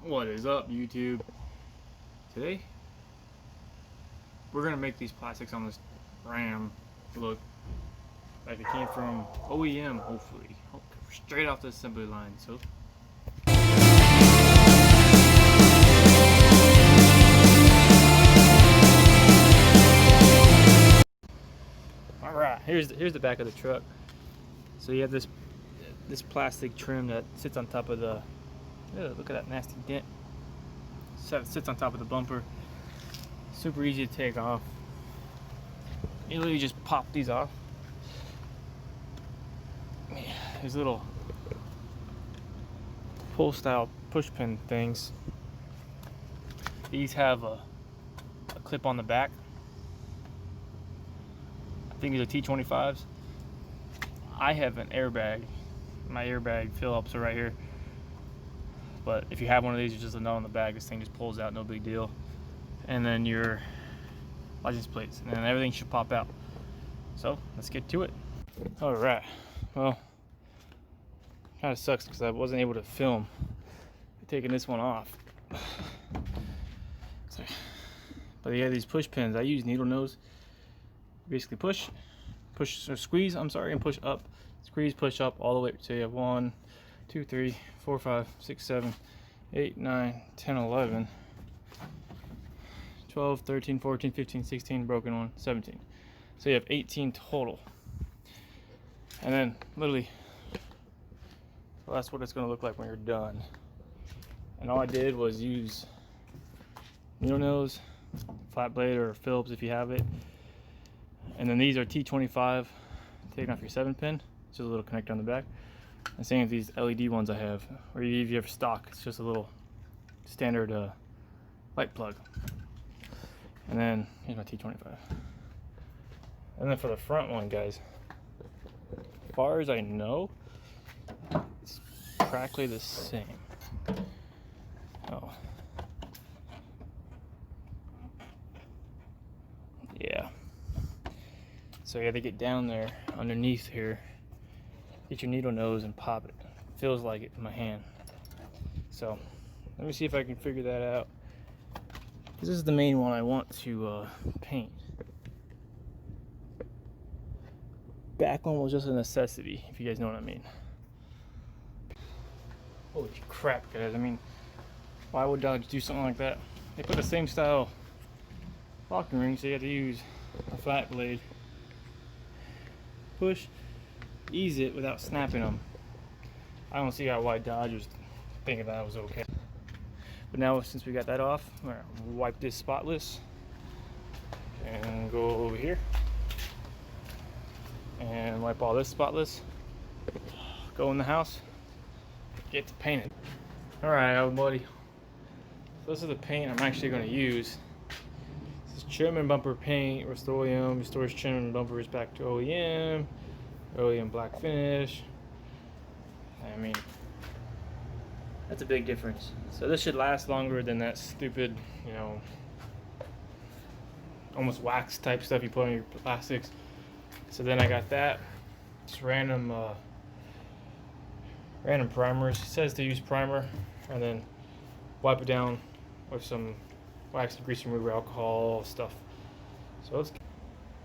What is up, YouTube? Today we're gonna make these plastics on this Ram look like it came from OEM, hopefully straight off the assembly line. So all right, here's the back of the truck. So you have this plastic trim that sits on top of the look at that nasty dent. So it sits on top of the bumper. Super easy to take off. You literally just pop these off. These little pull style push pin things. These have a clip on the back. I think these are T25s. I have an airbag. My airbag Phillips are right here. But if you have one of these, it's just a nut on the back. This thing just pulls out, no big deal. And then your license plates, and then everything should pop out. So let's get to it. All right. Well, kind of sucks because I wasn't able to film taking this one off. But yeah, these push pins. I use needle nose. Basically push or squeeze. I'm sorry, and push up. Squeeze, push up all the way. So you have 1, 2, 3, 4, 5, 6, 7, 8, 9, 10, 11, 12, 13, 14, 15, 16, broken one, 17. So you have 18 total. And then literally, well, that's what it's going to look like when you're done. And all I did was use needle nose, flat blade, or Phillips if you have it. And then these are T25, taking off your 7-pin. Just a little connector on the back. And same with these LED ones I have, or if you have stock, it's just a little standard light plug. And then here's my T25. And then for the front one, guys, as far as I know, it's practically the same. Oh, yeah. So you got to get down there underneath here, get your needle nose and pop it. Feels like it in my hand. So let me see if I can figure that out. This is the main one I want to paint. Back one was just a necessity, if you guys know what I mean. Holy crap, guys. I mean, why would Dodge do something like that? They put the same style locking ring, so you have to use a flat blade. Push, ease it without snapping them. I don't see why Dodge was thinking that was okay. But now, since we got that off, we're gonna wipe this spotless and go over here and wipe all this spotless. Go in the house, get to paint it. All right, everybody. So this is the paint I'm actually going to use. This is trim and bumper paint. Restore OEM. Restores trim and bumpers back to OEM. OEM black finish. I mean, that's a big difference. So this should last longer than that stupid, you know, almost wax type stuff you put on your plastics. So then I got that. Just random primers. It says to use primer and then wipe it down with some wax and grease remover, alcohol stuff. So let's.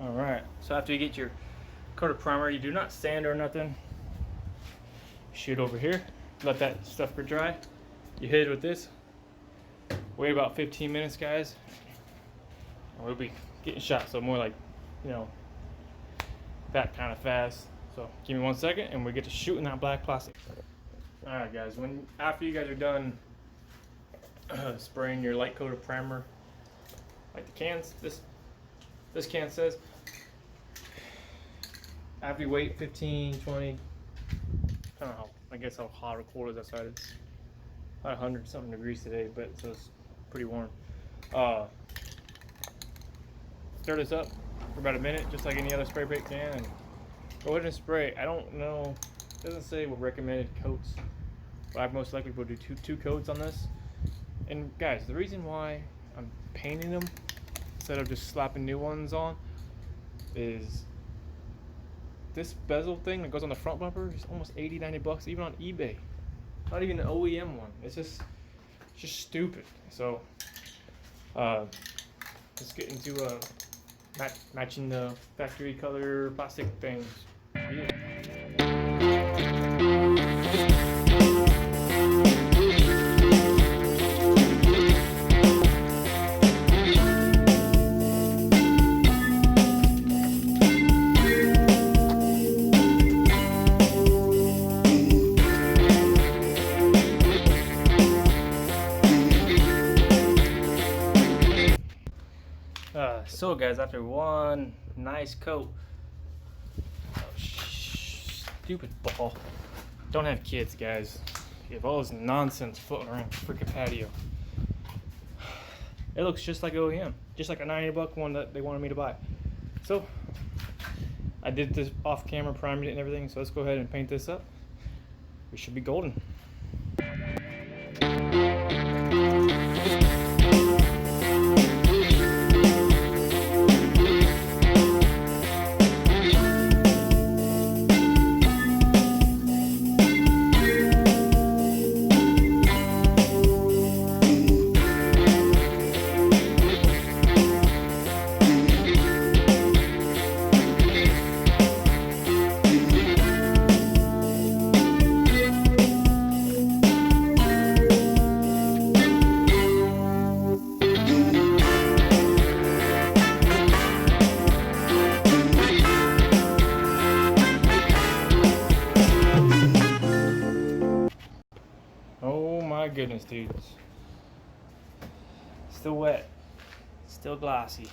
All right. So after you get your coat of primer, you do not sand or nothing. Shoot over here. Let that stuff dry. You hit it with this. Wait about 15 minutes, guys. And we'll be getting shot. So more like, you know, that kind of fast. So give me 1 second, and we get to shooting that black plastic. All right, guys. After you guys are done spraying your light coat of primer, like the cans, this can says. After you wait 15, 20, I don't know. I guess how hot or cold is outside. It's about 100 something degrees today, but so it's pretty warm. Stir this up for about a minute, just like any other spray paint can, and go ahead and spray. I don't know, it doesn't say what recommended coats, but I most likely will do two coats on this. And guys, the reason why I'm painting them instead of just slapping new ones on is this bezel thing that goes on the front bumper is almost 80-90 bucks, even on eBay. Not even an OEM one. It's just It's just stupid. So let's get into matching the factory color plastic things. Yeah. So guys, after one nice coat, stupid ball. Don't have kids, guys. You have all this nonsense floating around the freaking patio. It looks just like OEM, just like a $90 one that they wanted me to buy. So I did this off camera, primed it and everything. So let's go ahead and paint this up. We should be golden. Oh my goodness, dudes. Still wet. Still glossy.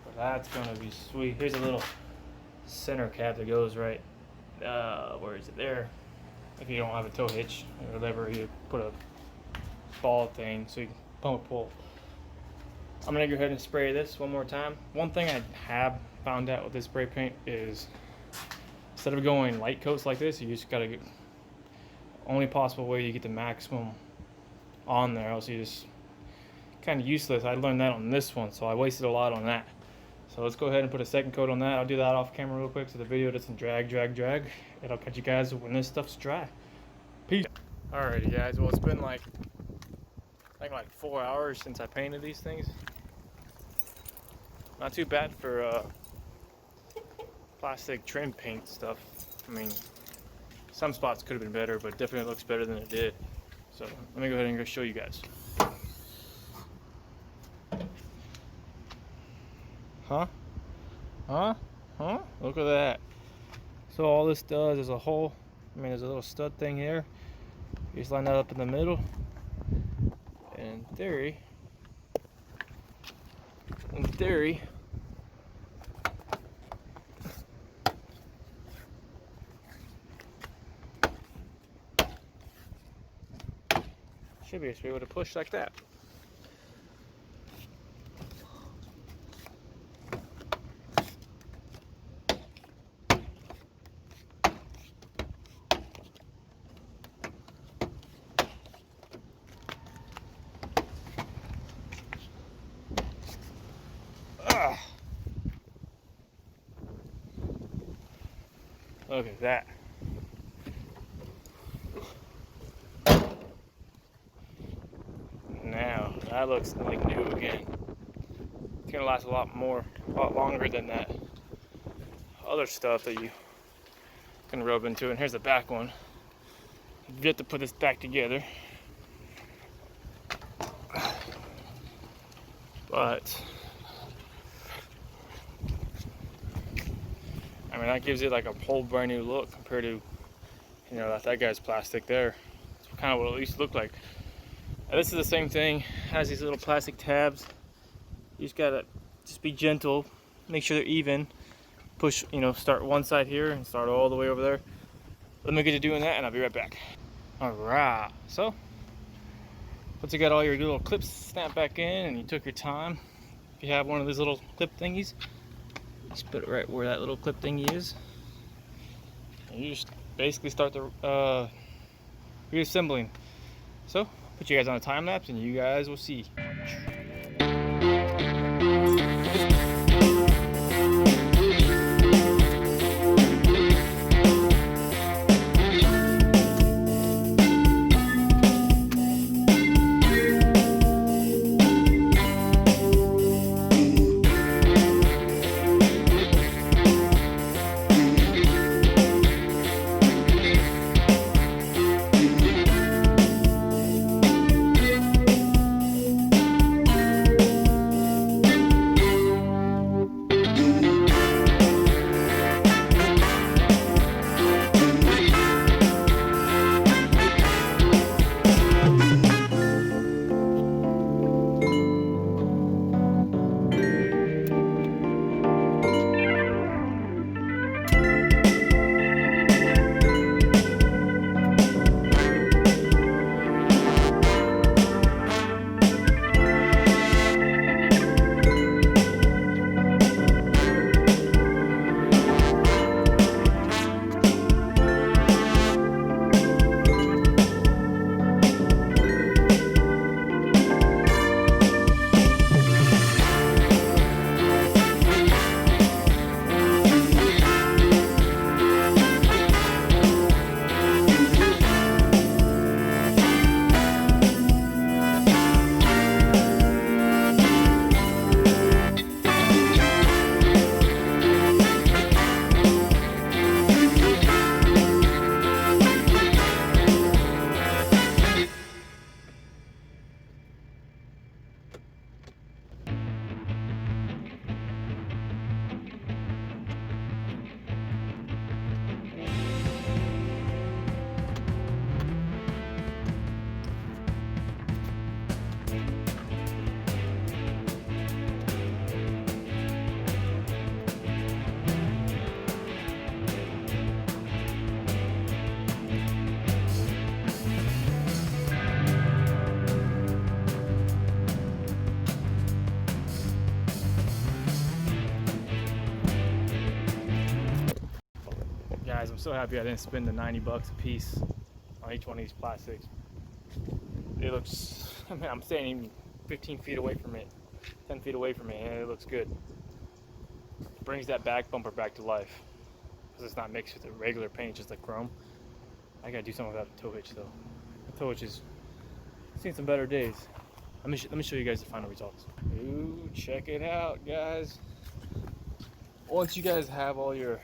But that's gonna be sweet. Here's a little center cap that goes right, where is it? There. If you don't have a tow hitch or whatever, you put a ball thing so you can pump a pull. I'm gonna go ahead and spray this one more time. One thing I have found out with this spray paint is instead of going light coats like this, you just gotta get only possible way you get the maximum on there, else you just kind of useless. I learned that on this one, so I wasted a lot on that. So let's go ahead and put a second coat on that. I'll do that off camera real quick so the video doesn't drag. It'll catch you guys when this stuff's dry. Peace. Alrighty guys, well it's been like I think like 4 hours since I painted these things. Not too bad for plastic trim paint stuff. I mean, some spots could have been better, but definitely looks better than it did. So let me go ahead and go show you guys. Huh? Look at that. So all this does is a hole. I mean, there's a little stud thing here. You just line that up in the middle. And in theory, should be able to push like that. Look at that. Now, that looks like new again. It's gonna last a lot longer than that other stuff that you can rub into. And here's the back one. You have to put this back together. But I mean, that gives it like a whole brand new look compared to, you know, that guy's plastic there. It's kind of what it used to look like. Now, this is the same thing. Has these little plastic tabs. You just gotta be gentle, make sure they're even. Push, you know, start one side here and start all the way over there. Let me get to doing that, and I'll be right back. All right. So once you got all your little clips snapped back in, and you took your time, if you have one of these little clip thingies, just put it right where that little clip thingy is. And you just basically start the reassembling. So, put you guys on a time lapse and you guys will see. so happy I didn't spend the 90 bucks a piece on each one of these plastics. It looks, I mean, I'm standing 15 feet away from it, 10 feet away from it, and it looks good. It brings that back bumper back to life because it's not mixed with the regular paint, just like chrome. I gotta do something about the tow hitch though. The tow hitch has seen some better days. Let me show you guys the final results. Ooh, check it out, guys. Once you guys have all your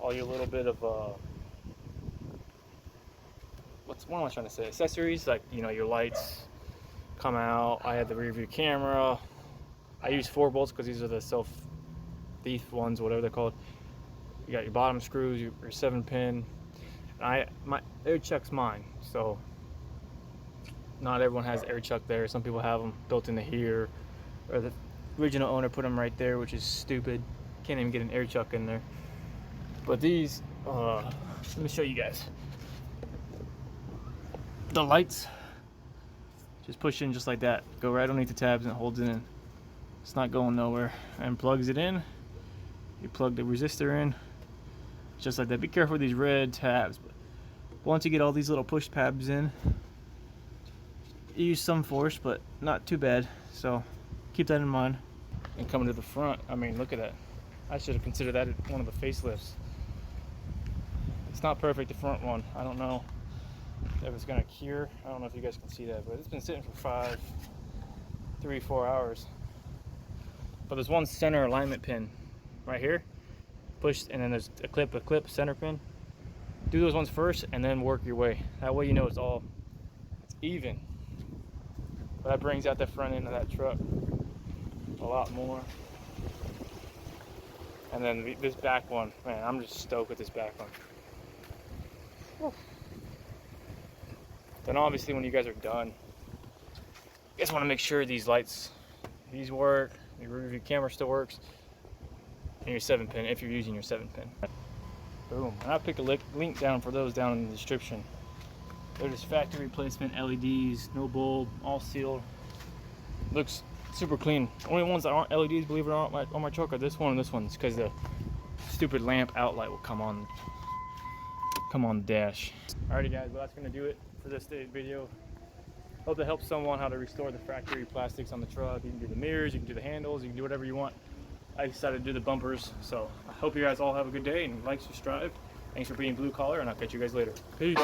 little bit of what am I trying to say? Accessories, like, you know, your lights come out. I had the rear view camera. I use 4 bolts because these are the self thief ones, whatever they're called. You got your bottom screws, your 7-pin. My air chuck's mine, so not everyone has air chuck there. Some people have them built into here, or the original owner put them right there, which is stupid. Can't even get an air chuck in there. But these, let me show you guys. The lights just push in just like that. Go right underneath the tabs and it holds it in. It's not going nowhere. And plugs it in. You plug the resistor in. Just like that. Be careful with these red tabs. But once you get all these little push tabs in, you use some force, but not too bad. So keep that in mind. And coming to the front, I mean, look at that. I should have considered that one of the facelifts. It's not perfect, the front one. I don't know if it's gonna cure. I don't know if you guys can see that, but it's been sitting for 3-4 hours. But there's one center alignment pin right here. Push, and then there's a clip center pin. Do those ones first and then work your way. That way you know it's even. But that brings out the front end of that truck a lot more. And then this back one, man, I'm just stoked with this back one. Whew. Then obviously when you guys are done, you guys want to make sure these lights, these work, your rear view camera still works, and your 7-pin, if you're using your 7-pin. Boom. And I'll pick a link down for those down in the description. They're just factory replacement LEDs, no bulb, all sealed. Looks super clean. Only ones that aren't LEDs, believe it or not, on my truck are this one and this one, because the stupid lamp outlight will come on the dash. Alrighty guys, well that's gonna do it for this video. Hope that helps someone how to restore the factory plastics on the truck. You can do the mirrors, you can do the handles, you can do whatever you want. I decided to do the bumpers, so I hope you guys all have a good day and like, subscribe. Thanks for being blue collar, and I'll catch you guys later. Peace.